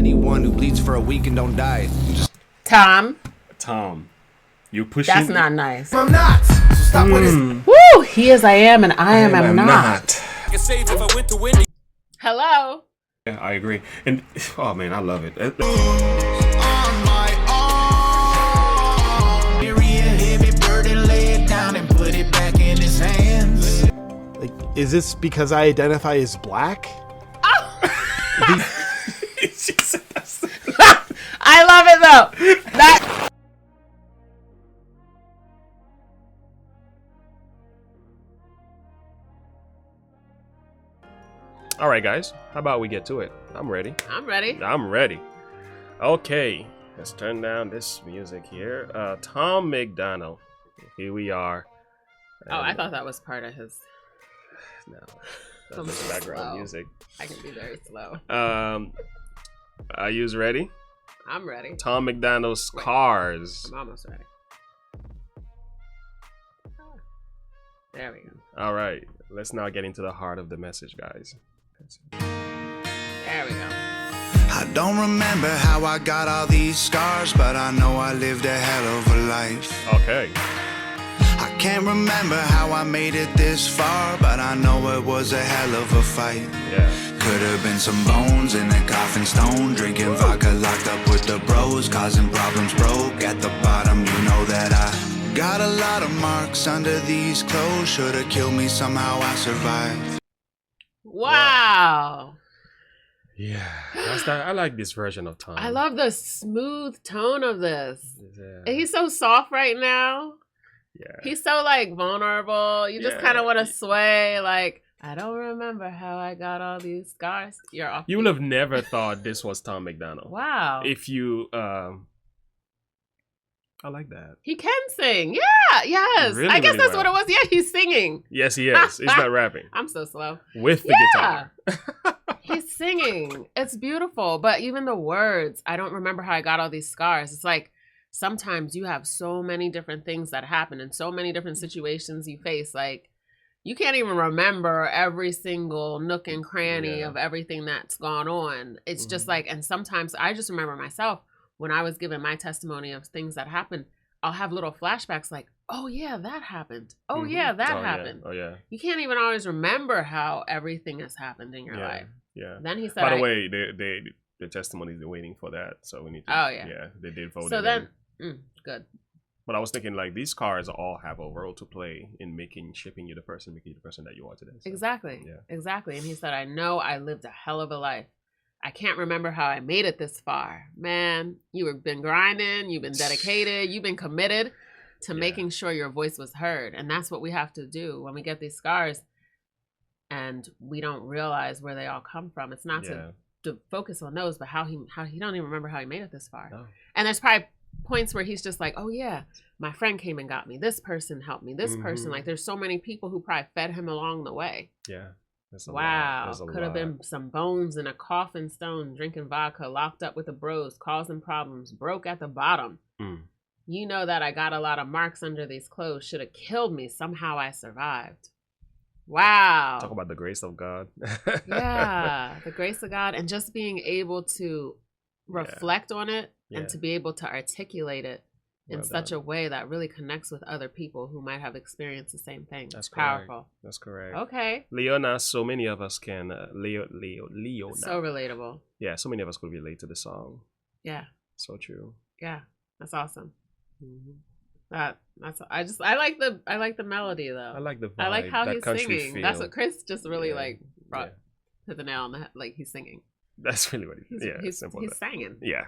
anyone who bleeds for a week and don't die. Tom, you pushing. that's not nice. I'm not. So stop with this. Woo! He is I am and I am not. I can save if I went to Wendy. Hello. Yeah, I agree. And oh man, I love it. On my arm. Bury a heavy burden, lay it down and put it back in his hands. Like, is this because I identify as black? I love it though. That. All right, guys. How about we get to it? I'm ready. I'm ready. I'm ready. Okay, let's turn down this music here. Tom MacDonald. Here we are. Oh, I thought that was part of his. No, that's just background music. I can be very slow. Are you ready? I'm ready. Tom MacDonald's Cars. I'm almost ready. There we go. All right, let's now get into the heart of the message, guys. There we go. I don't remember how I got all these scars, but I know I lived a hell of a life. Okay. I can't remember how I made it this far, but I know it was a hell of a fight. Yeah. Could have been some bones in a coffin stone, drinking vodka, locked up with the bros, causing problems, broke at the bottom. You know that I got a lot of marks under these clothes. Should have killed me, somehow I survived. Wow. Yeah, that's that. I like this version of Tom. I love the smooth tone of this. Yeah. He's so soft right now. Yeah. He's so like vulnerable. You just kind of want to sway. Like, I don't remember how I got all these scars. You're off. You would have never thought this was Tom MacDonald. Wow. If you, I like that. He can sing. Yeah. Yes. Really, I guess really that's well. what it was. Yeah. He's singing. Yes, he is. He's not rapping. I'm so slow. With the guitar. He's singing. It's beautiful. But even the words, I don't remember how I got all these scars. It's like, sometimes you have so many different things that happen and so many different situations you face. Like, you can't even remember every single nook and cranny of everything that's gone on. It's just like, and sometimes I just remember myself when I was giving my testimony of things that happened, I'll have little flashbacks like, oh yeah, that happened. Oh yeah, that happened. Yeah. Oh yeah. You can't even always remember how everything has happened in your life. Yeah. Then he said, by the way, the testimonies are waiting for that. So we need to, yeah, they did vote. So then, good. But I was thinking, like, these cars all have a role to play in shaping you the person, making you the person that you are today. So, exactly. Yeah. Exactly. And he said, I know I lived a hell of a life. I can't remember how I made it this far. Man, you've been grinding, you've been dedicated, you've been committed to making sure your voice was heard. And that's what we have to do when we get these scars and we don't realize where they all come from. It's not to focus on those, but how he don't even remember how he made it this far. No. And there's probably points where he's just like, oh yeah, my friend came and got me. This person helped me. This person, like, there's so many people who probably fed him along the way. Yeah. Wow. Could have been some bones in a coffin stone, drinking vodka, locked up with the bros, causing problems, broke at the bottom. You know that I got a lot of marks under these clothes. Should have killed me. Somehow I survived. Wow. Talk about the grace of God. Yeah. The grace of God. And just being able to reflect on it and to be able to articulate it in such a way that really connects with other people who might have experienced the same thing. That's powerful. That's correct. Okay. Leona, so many of us can, Leona. So relatable. Yeah, so many of us could relate to the song. Yeah. So true. Yeah, that's awesome. I like the melody though. I like the vibe. I like how he's singing. Feel. That's what Chris just really brought to the nail on the head. Like, he's singing. That's really what he's singing. Yeah.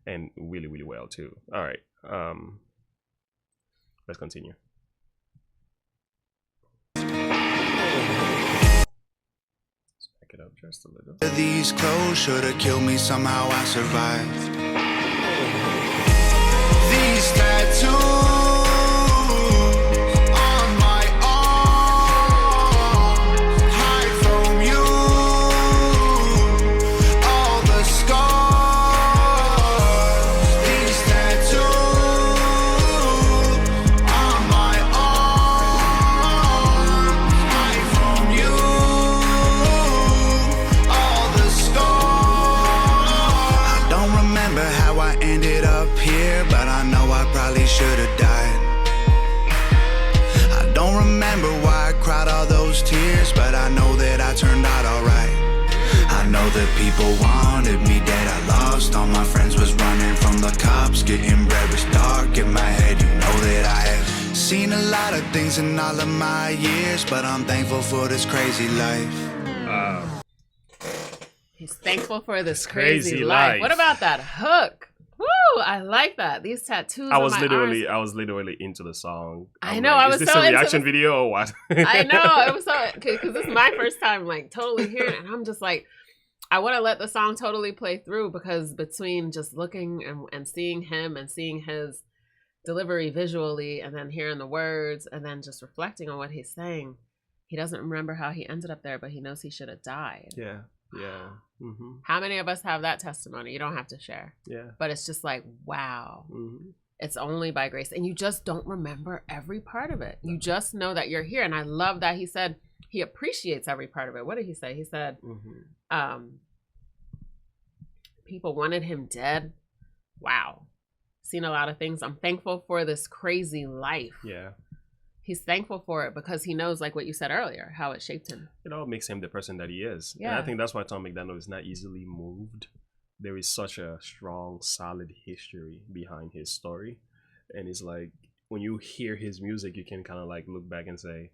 And really, really well too. All right. Let's continue. Let's back it up just a little. These clothes should have killed me, somehow I survived. These tattoos on my arms hide from you. All the scars. These tattoos on my arms hide from you. All the scars. should have died. I don't remember why I cried all those tears, but I know that I turned out alright. I know that people wanted me dead. I lost all my friends, was running from the cops. Getting bread was dark in my head. You know that I have seen a lot of things in all of my years, but I'm thankful for this crazy life. He's thankful for this crazy life. What about that hook? Woo! I like that. These tattoos. I was on my arms. literally into the song. I know. I was is this so a reaction into video or what? I know. It was so because this is my first time like totally hearing it, and I'm just like, I want to let the song totally play through because between just looking and seeing him and seeing his delivery visually, and then hearing the words, and then just reflecting on what he's saying, he doesn't remember how he ended up there, but he knows he should have died. Yeah. Yeah. Mm-hmm. How many of us have that testimony? You don't have to share. Yeah. But it's just like, wow. Mm-hmm. It's only by grace. And you just don't remember every part of it. You just know that you're here. And I love that he said he appreciates every part of it. What did he say? He said, people wanted him dead. Wow. Seen a lot of things. I'm thankful for this crazy life. Yeah. He's thankful for it because he knows, like what you said earlier, how it shaped him. It all makes him the person that he is. Yeah. And I think that's why Tom MacDonald is not easily moved. There is such a strong, solid history behind his story. And it's like, when you hear his music, you can kind of like look back and say,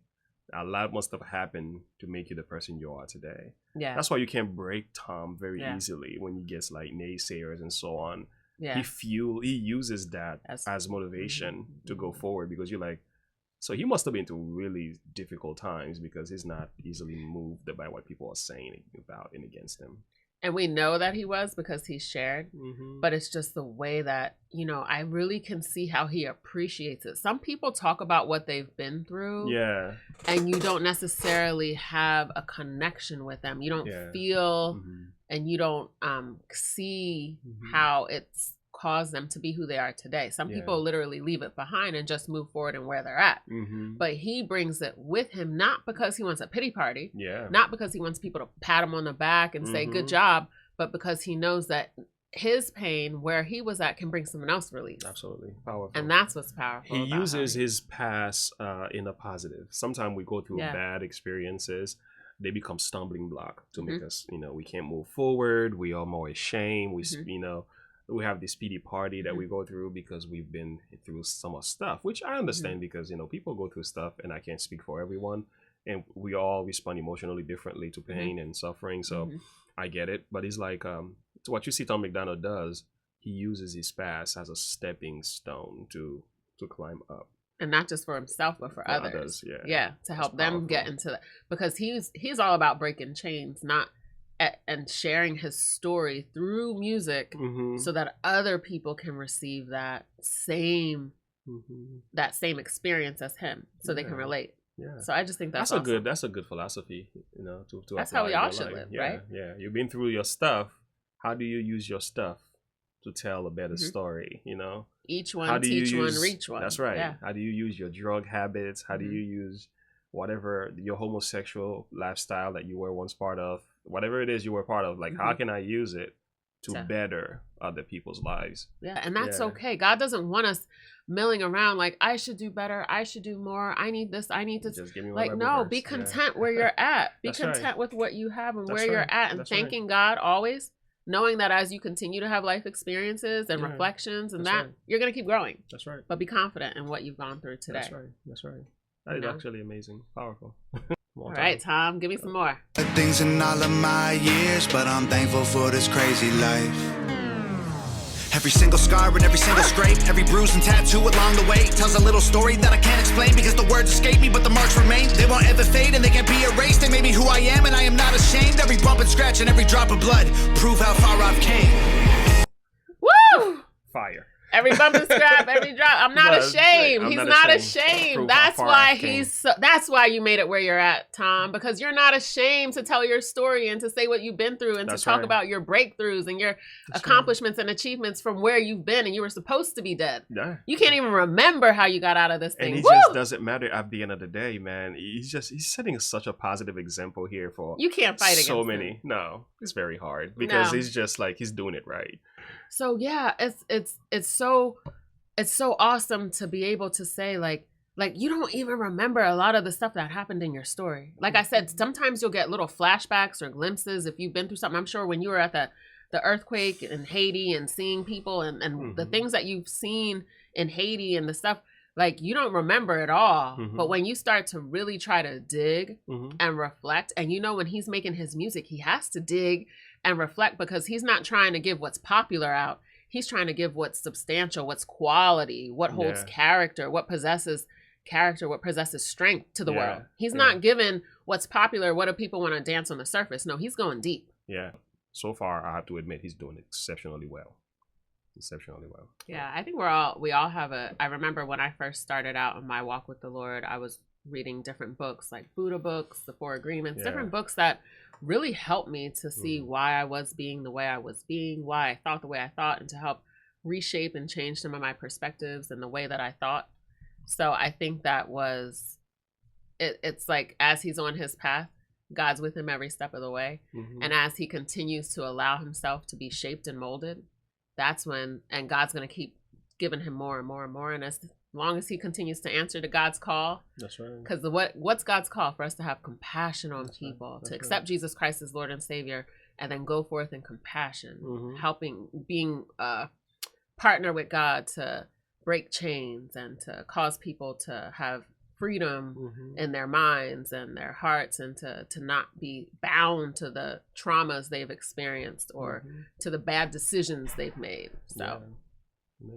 a lot must have happened to make you the person you are today. Yeah. That's why you can't break Tom very easily when he gets like naysayers and so on. Yeah. He uses that as motivation to go forward, because you're like, so he must have been through really difficult times because he's not easily moved by what people are saying about and against him. And we know that he was because he shared, but it's just the way that, you know, I really can see how he appreciates it. Some people talk about what they've been through. Yeah. And you don't necessarily have a connection with them. You don't feel and you don't see how it's caused them to be who they are today. Some people literally leave it behind and just move forward and where they're at. But he brings it with him, not because he wants a pity party, not because he wants people to pat him on the back and say good job, but because he knows that his pain where he was at can bring someone else relief. Absolutely powerful. And that's what's powerful. He uses his past in a positive. Sometimes we go through bad experiences. They become stumbling block to make us, you know, we can't move forward. We are more ashamed. We, you know, we have this pity party that we go through because we've been through some stuff, which I understand because, you know, people go through stuff and I can't speak for everyone. And we all respond emotionally differently to pain and suffering. So I get it. But it's like what you see Tom MacDonald does, he uses his past as a stepping stone to climb up. And not just for himself, but for others. Yeah, to help them get into that. Because he's all about breaking chains, and sharing his story through music so that other people can receive that same experience as him, so they can relate. Yeah. So I just think that's awesome. That's a good philosophy, you know, to that's how we all should live, yeah, right? Yeah. You've been through your stuff. How do you use your stuff to tell a better story, you know? Each one teach one, reach one. That's right. Yeah. How do you use your drug habits? How do you use whatever your homosexual lifestyle that you were once part of? Whatever it is you were part of, like how can I use it to better other people's lives? Yeah, and that's okay. God doesn't want us milling around like, I should do better, I should do more, I need this, I need to. Just give me like, no, be content where you're at. Be That's content right. with what you have and where you're at, and thanking God always, knowing that as you continue to have life experiences and reflections and you're going to keep growing. That's right. But be confident in what you've gone through today. That's right. That is actually amazing. Powerful. All right, Tom, give me some more. Things in all of my years, but I'm thankful for this crazy life. Every single scar and every single scrape, every bruise and tattoo along the way tells a little story that I can't explain because the words escape me, but the marks remain. They won't ever fade and they can't be erased. They made me who I am and I am not ashamed. Every bump and scratch and every drop of blood prove how far I've came. Woo! Fire. Every bump and scrap, every drop. I'm not ashamed. He's not ashamed. That's why that's why you made it where you're at, Tom, because you're not ashamed to tell your story and to say what you've been through and to talk about your breakthroughs and your accomplishments and achievements from where you've been, and you were supposed to be dead. Yeah. You can't even remember how you got out of this thing. And just doesn't matter at the end of the day, man. He's setting such a positive example here for you can't fight against so many. Him. No, it's very hard because he's just like he's doing it right. So yeah, it's so it's so awesome to be able to say like you don't even remember a lot of the stuff that happened in your story. Like I said, sometimes you'll get little flashbacks or glimpses if you've been through something. I'm sure when you were at the earthquake in Haiti and seeing people and the things that you've seen in Haiti and the stuff, like you don't remember it all. But when you start to really try to dig and reflect, and you know, when he's making his music, he has to dig and reflect because he's not trying to give what's popular out. He's trying to give what's substantial, what's quality, what holds character, what possesses character, what possesses strength to the world. He's not giving what's popular, what do people want to dance on the surface. No, he's going deep. Yeah. So far, I have to admit, he's doing exceptionally well. Exceptionally well. Yeah, I think we all have I remember when I first started out on my walk with the Lord, I was reading different books like Buddha books, the Four Agreements, different books that really helped me to see why I was being the way I was being, why I thought the way I thought, and to help reshape and change some of my perspectives and the way that I thought. So I think that was it's like as he's on his path, God's with him every step of the way. And as he continues to allow himself to be shaped and molded, that's when, and God's going to keep giving him more and more and more. And as long as he continues to answer to God's call, that's right. Because what's God's call? For us to have compassion on people, to accept Jesus Christ as Lord and Savior, and then go forth in compassion, helping, being a partner with God to break chains and to cause people to have freedom in their minds and their hearts, and to not be bound to the traumas they've experienced or to the bad decisions they've made. So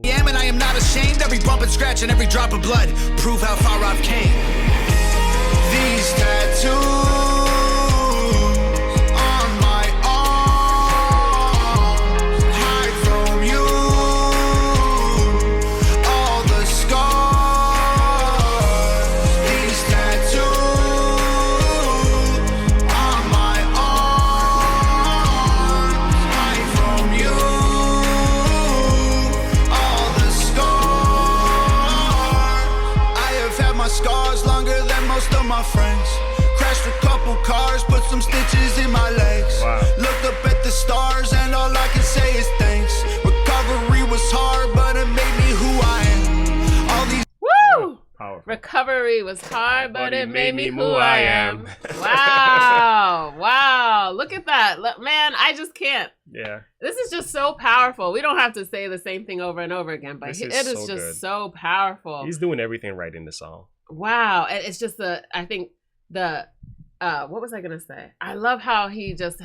I am, and I am not ashamed. Every bump and scratch and every drop of blood prove how far I've came. These tattoos on my arms hide from you. All the scars. These tattoos on my arms hide from you. My scars longer than most of my friends. Crashed a couple cars, put some stitches in my legs. Looked up at the stars and all I can say is thanks. Recovery was hard, but it made me who I am. All these Powerful. Recovery was hard, but it made me who I am. Wow. Wow. Look at that. Man, I just can't. Yeah. This is just so powerful. We don't have to say the same thing over and over again, but it is just so powerful. He's doing everything right in the song. Wow. It's just I think what was I going to say? I love how he's just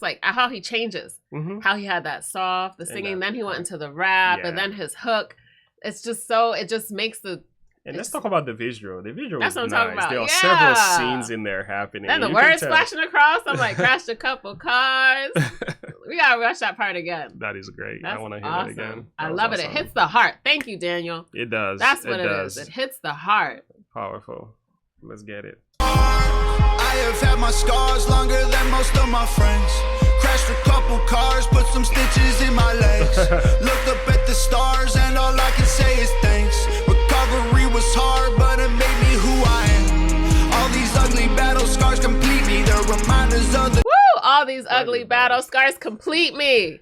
like, how he changes, how he had that soft, the singing, then he went into the rap, and then his hook. It's just it just makes and let's talk about the visual. The visual that's is what I'm nice. talking about. There are several scenes in there happening. And the words flashing across. I'm like, crashed a couple cars. We gotta rush that part again. That is great. That's I want to hear awesome. that again. I love it. It hits the heart. Thank you, Daniel. It does. That's what it is. It hits the heart. Powerful. Let's get it. I have had my scars longer than most of my friends. Crashed a couple cars, put some stitches in my legs. Looked up at the stars and all I can say is thanks. Recovery was hard, but it made me who I am. All these ugly battle scars complete me. They're reminders of the all these ugly battle scars complete me.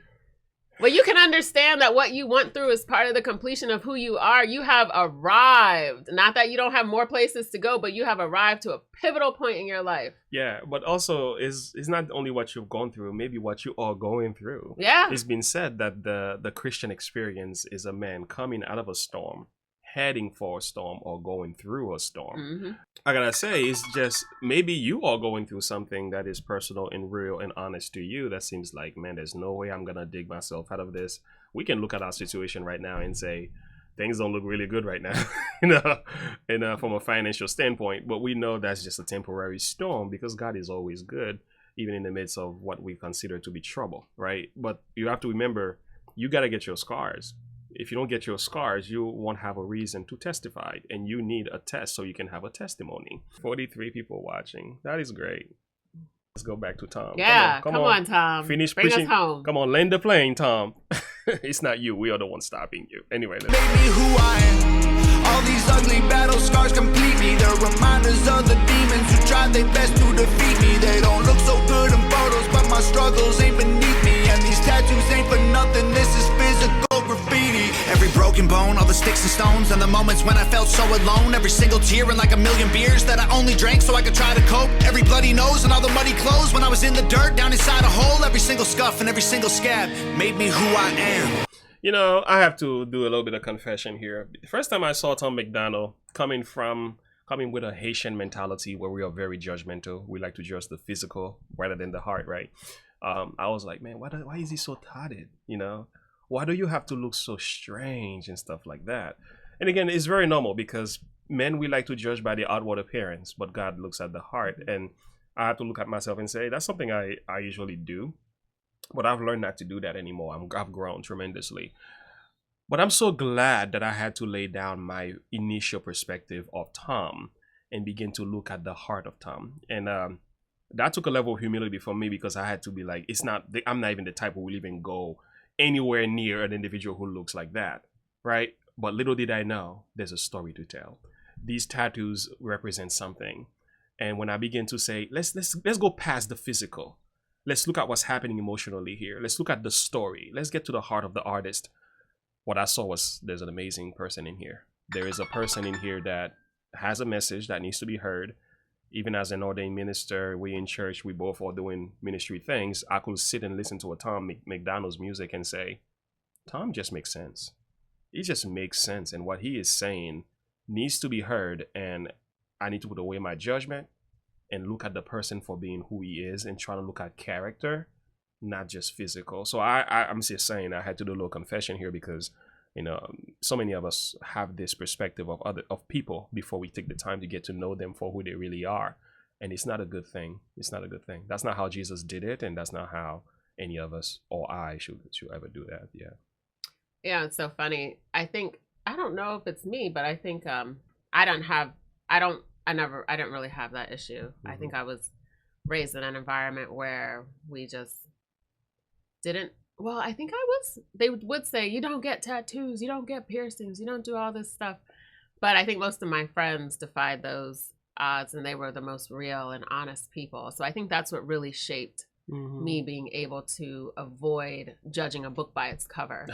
Well, you can understand that what you went through is part of the completion of who you are. You have arrived. Not that you don't have more places to go, but you have arrived to a pivotal point in your life. Yeah, but also it's not only what you've gone through, maybe what you are going through. Yeah. It's been said that the Christian experience is a man coming out of a storm, heading for a storm, or going through a storm. I gotta say, it's just maybe you are going through something that is personal and real and honest to you that seems like, man, there's no way I'm gonna dig myself out of this. We can look at our situation right now and say things don't look really good right now, and from a financial standpoint, but we know that's just a temporary storm because God is always good, even in the midst of what we consider to be trouble, right? But you have to remember, you gotta get your scars. If you don't get your scars, you won't have a reason to testify, and you need a test so you can have a testimony. 43 people watching. That is great. Let's go back to Tom. Yeah, come on, Tom. Finish Bring preaching. us home. Come on, land the plane, Tom. It's not you. We are the ones stopping you. Anyway, made me who I am. All these ugly battle scars complete me. They're reminders of the demons who tried their best to defeat me. They don't look so good in photos, but my struggles ain't beneath me. And these tattoos ain't for nothing. This is physical graffiti. Every broken bone, all the the sticks and stones and the moments when I felt so alone. Every single tear and like a million beers that I only drank so I could try to cope. Every bloody nose and all the muddy clothes when I was in the dirt down inside a hole. Every single scuff and every single scab made me who I am. You know, I have to do a little bit of confession here. The first time I saw Tom MacDonald coming with a Haitian mentality where we are very judgmental. We like to judge the physical rather than the heart, right? I was like, man, why is he so tatted? You know, why do you have to look so strange and stuff like that? And again, it's very normal because men, we like to judge by the outward appearance, but God looks at the heart. And I have to look at myself and say, that's something I usually do. But I've learned not to do that anymore. I've grown tremendously. But I'm so glad that I had to lay down my initial perspective of Tom and begin to look at the heart of Tom. And that took a level of humility for me because I had to be like, I'm not even the type who will even go anywhere near an individual who looks like that, right? But little did I know, there's a story to tell. These tattoos represent something. And when I begin to say, let's go past the physical. Let's look at what's happening emotionally here. Let's look at the story. Let's get to the heart of the artist. What I saw was there's an amazing person in here. There is a person in here that has a message that needs to be heard. Even as an ordained minister, we in church, we both are doing ministry things. I could sit and listen to a Tom MacDonald's music and say, Tom just makes sense. He just makes sense. And what he is saying needs to be heard. And I need to put away my judgment and look at the person for being who he is and try to look at character, not just physical. So I'm just saying I had to do a little confession here because, you know, so many of us have this perspective of people before we take the time to get to know them for who they really are. And it's not a good thing. It's not a good thing. That's not how Jesus did it. And that's not how any of us or I should ever do that. Yeah. Yeah, it's so funny. I don't know if it's me, but I think I didn't really have that issue. Mm-hmm. I think I was raised in an environment where we just didn't. Well, I think they would say, you don't get tattoos, you don't get piercings, you don't do all this stuff. But I think most of my friends defied those odds and they were the most real and honest people. So I think that's what really shaped me being able to avoid judging a book by its cover.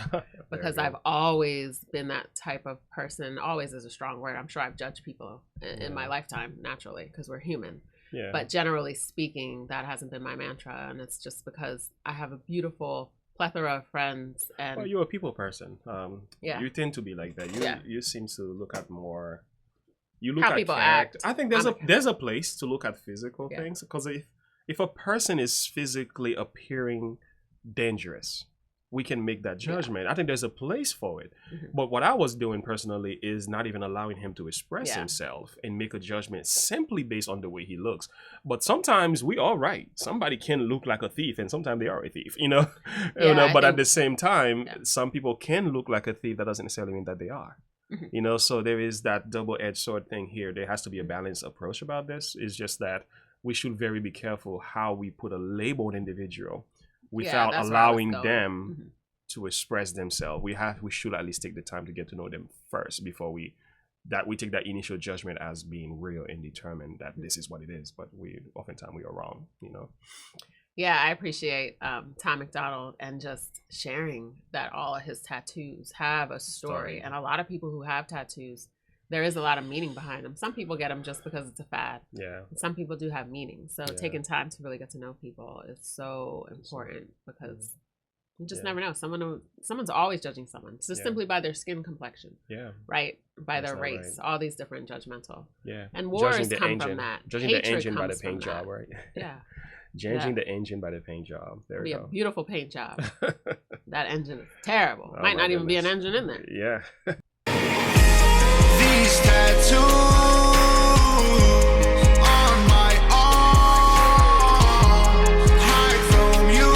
Because I've always been that type of person. Always is a strong word. I'm sure I've judged people in my lifetime naturally because we're human. Yeah. But generally speaking, that hasn't been my mantra. And it's just because I have a beautiful plethora of friends. And well, you're a people person. You tend to be like that. You seem to look at more. You look how at people character. act. I think there's a place to look at physical things because if a person is physically appearing dangerous, we can make that judgment. I think there's a place for it. But what I was doing personally is not even allowing him to express himself and make a judgment simply based on the way he looks. But sometimes we are right. Somebody can look like a thief and sometimes they are a thief, you know? But at the same time, some people can look like a thief. That doesn't necessarily mean that they are. You know, so there is that double-edged sword thing here. There has to be a balanced approach about this. It's just that we should be careful how we put a label on an individual without allowing them to express themselves. We should at least take the time to get to know them first before we take that initial judgment as being real and determined that this is what it is. But oftentimes we are wrong, you know. Yeah, I appreciate Tom MacDonald and just sharing that all of his tattoos have a story. And a lot of people who have tattoos, there is a lot of meaning behind them. Some people get them just because it's a fad. Yeah. Some people do have meaning. So taking time to really get to know people is so important because you just never know. Someone's always judging someone just simply by their skin complexion. Yeah. Right? By their race. All these different jujudgmental. Yeah. And wars come from that. Judging the engine by the paint job, right? Yeah. Judging the engine by the paint job. There we go. Be a beautiful paint job. That engine is terrible. Might not even be an engine in there. Yeah. These tattoos on my arm hide from you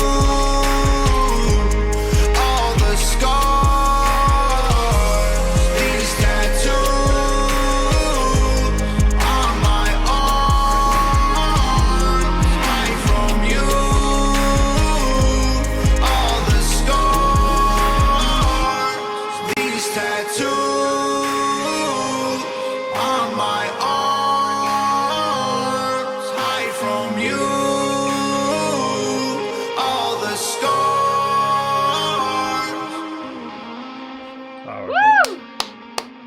all the scars. These tattoos on my arm hide from you all the scars. These tattoos on my arm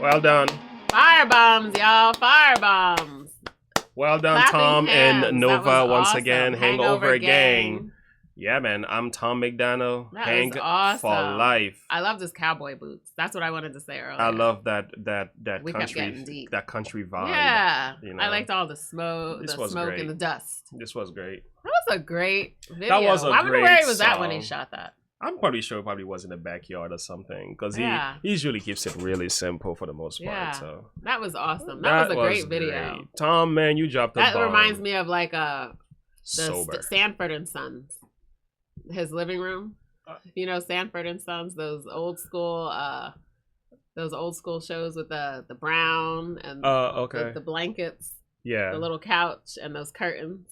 Well done. Firebombs, y'all. Firebombs. Well done, Clapping Tom hands. and That Nova was once awesome. again. Hangover gang. Yeah, man. I'm Tom MacDonald. That Hang was awesome. for life. I love his cowboy boots. That's what I wanted to say earlier. I love that We kept getting country deep. that country vibe. Yeah. You know? I liked all the smoke, This the was smoke great. and the dust. This was great. That was a great video. That was a I wonder great where he was at when he song. shot that. I'm probably sure it probably was in the backyard or something because Yeah. he usually keeps it really simple for the most part. Yeah. So That was awesome. That was a great video. great. Tom, man, you dropped the That bomb. reminds me of like Sober. Sanford and Sons, his living room. You know, Sanford and Sons, those old school shows with the brown and Okay. the blankets, Yeah. the little couch and those curtains.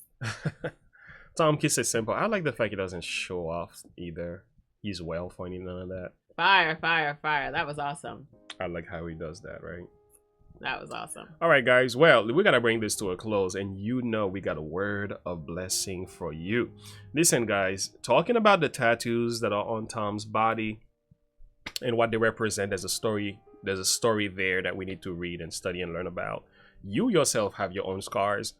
Tom keeps it simple. I like the fact he doesn't show off either. He's well for any none of that. Fire, fire, fire. That was awesome. I like how he does that, right? That was awesome. All right, guys. Well, we got to bring this to a close, and you know we got a word of blessing for you. Listen, guys, talking about the tattoos that are on Tom's body and what they represent, there's a story there that we need to read and study and learn about. You yourself have your own scars,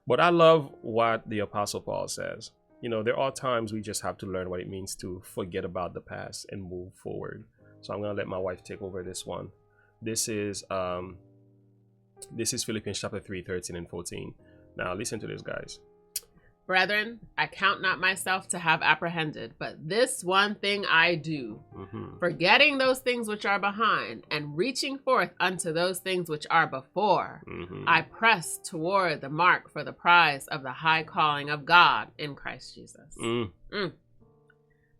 but I love what the Apostle Paul says. You know, there are times we just have to learn what it means to forget about the past and move forward. So I'm going to let my wife take over this one. This is Philippians chapter 3, 13 and 14. Now listen to this, guys. Brethren, I count not myself to have apprehended, but this one thing I do, forgetting those things which are behind and reaching forth unto those things which are before, I press toward the mark for the prize of the high calling of God in Christ Jesus.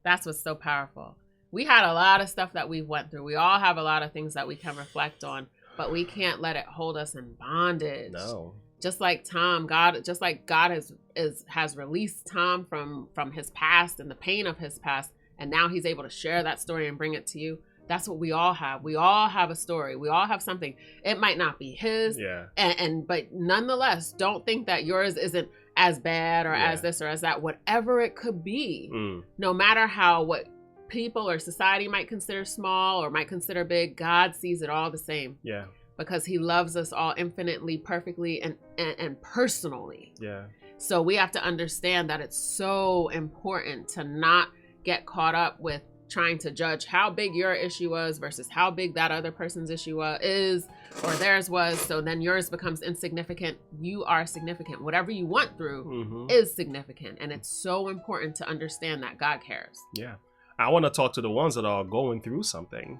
That's what's so powerful. We had a lot of stuff that we went through. We all have a lot of things that we can reflect on, but we can't let it hold us in bondage. No. Just like Tom, God has released Tom from his past and the pain of his past, and now he's able to share that story and bring it to you. That's what we all have. We all have a story. We all have something. It might not be his, but nonetheless, don't think that yours isn't as bad or as this or as that. Whatever it could be, no matter what people or society might consider small or might consider big, God sees it all the same. Yeah. Because he loves us all infinitely, perfectly, and personally. Yeah. So we have to understand that it's so important to not get caught up with trying to judge how big your issue was versus how big that other person's issue is or theirs was. So then yours becomes insignificant. You are significant. Whatever you went through is significant. And it's so important to understand that God cares. Yeah. I want to talk to the ones that are going through something.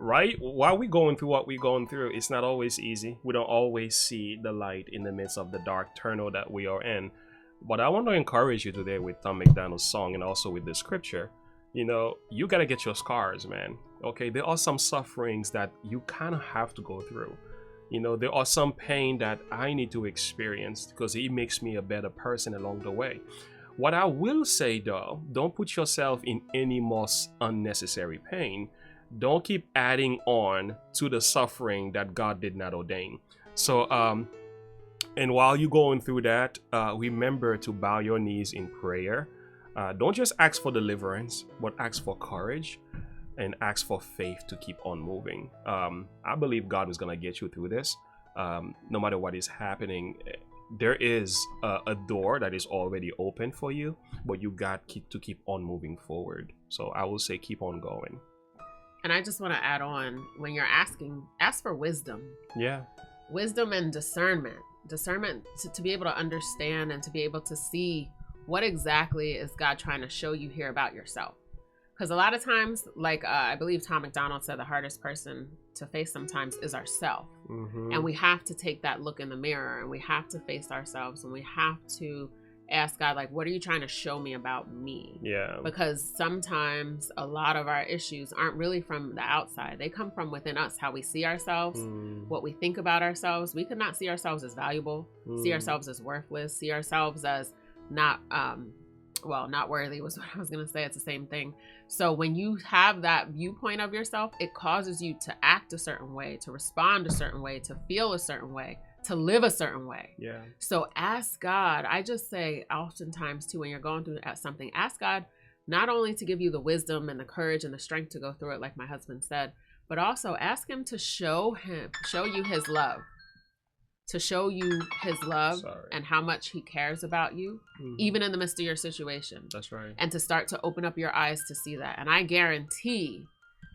Right? While we're going through what we're going through, it's not always easy. We don't always see the light in the midst of the dark tunnel that we are in. But I want to encourage you today with Tom MacDonald's song and also with the scripture. You know, you got to get your scars, man. Okay, there are some sufferings that you kind of have to go through. You know, there are some pain that I need to experience because it makes me a better person along the way. What I will say, though, don't put yourself in any more unnecessary pain. Don't keep adding on to the suffering that God did not ordain. So, and while you're going through that, remember to bow your knees in prayer. Don't just ask for deliverance, but ask for courage and ask for faith to keep on moving. I believe God is going to get you through this. No matter what is happening, there is a door that is already open for you, but you got to keep on moving forward. So I will say keep on going. And I just want to add on, when you're asking, ask for wisdom. Yeah. Wisdom and discernment. Discernment to be able to understand and to be able to see what exactly is God trying to show you here about yourself. Because a lot of times, like I believe Tom MacDonald said, the hardest person to face sometimes is ourself. And we have to take that look in the mirror and we have to face ourselves and we have to ask God, like, what are you trying to show me about me? Yeah. Because sometimes a lot of our issues aren't really from the outside. They come from within us, how we see ourselves, what we think about ourselves. We could not see ourselves as valuable, see ourselves as worthless, see ourselves as not worthy was what I was going to say. It's the same thing. So when you have that viewpoint of yourself, it causes you to act a certain way, to respond a certain way, to feel a certain way, to live a certain way. Yeah. So ask God. I just say oftentimes too, when you're going through something, ask God not only to give you the wisdom and the courage and the strength to go through it, like my husband said, but also ask him to show you his love. To show you his love and how much he cares about you, even in the midst of your situation. That's right. And to start to open up your eyes to see that. And I guarantee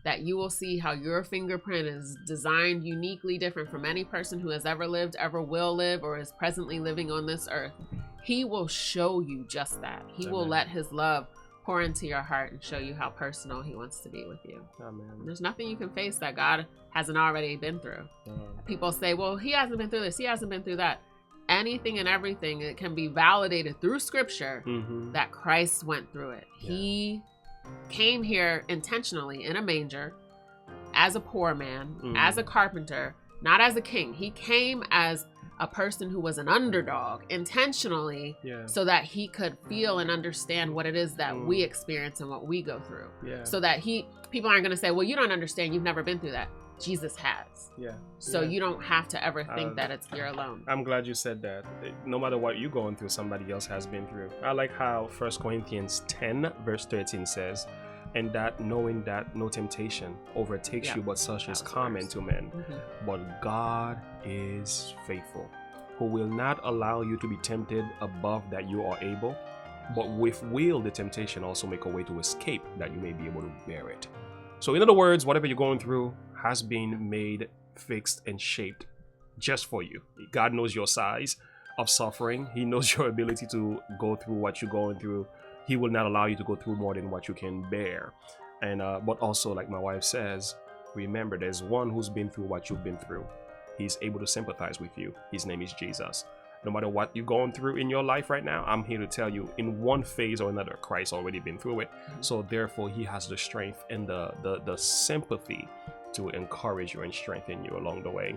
that you will see how your fingerprint is designed uniquely different from any person who has ever lived, ever will live, or is presently living on this earth. He will show you just that. He will let his love pour into your heart and show you how personal he wants to be with you. Amen. There's nothing you can face that God hasn't already been through. People say, well, he hasn't been through this, he hasn't been through that. Anything and everything, it can be validated through scripture that Christ went through it. He came here intentionally in a manger as a poor man, as a carpenter, not as a king. He came as a person who was an underdog intentionally so that he could feel and understand what it is that we experience and what we go through. So that people aren't going to say, well, you don't understand, you've never been through that. Jesus has. So you don't have to ever think that you're alone. I'm glad you said that. No matter what you're going through, somebody else has been through. I like how 1 Corinthians 10 verse 13 says, and that knowing that no temptation overtakes you, but such is common to men. But God is faithful, who will not allow you to be tempted above that you are able, but with will the temptation also make a way to escape, that you may be able to bear it. So in other words, whatever you're going through has been made, fixed, and shaped just for you. God knows your size of suffering. He knows your ability to go through what you're going through. He will not allow you to go through more than what you can bear. And but also, like my wife says, remember, there's one who's been through what you've been through. He's able to sympathize with you. His name is Jesus. No matter what you're going through in your life right now, I'm here to tell you, in one phase or another, Christ already been through it. So therefore, he has the strength and the sympathy to encourage you and strengthen you along the way.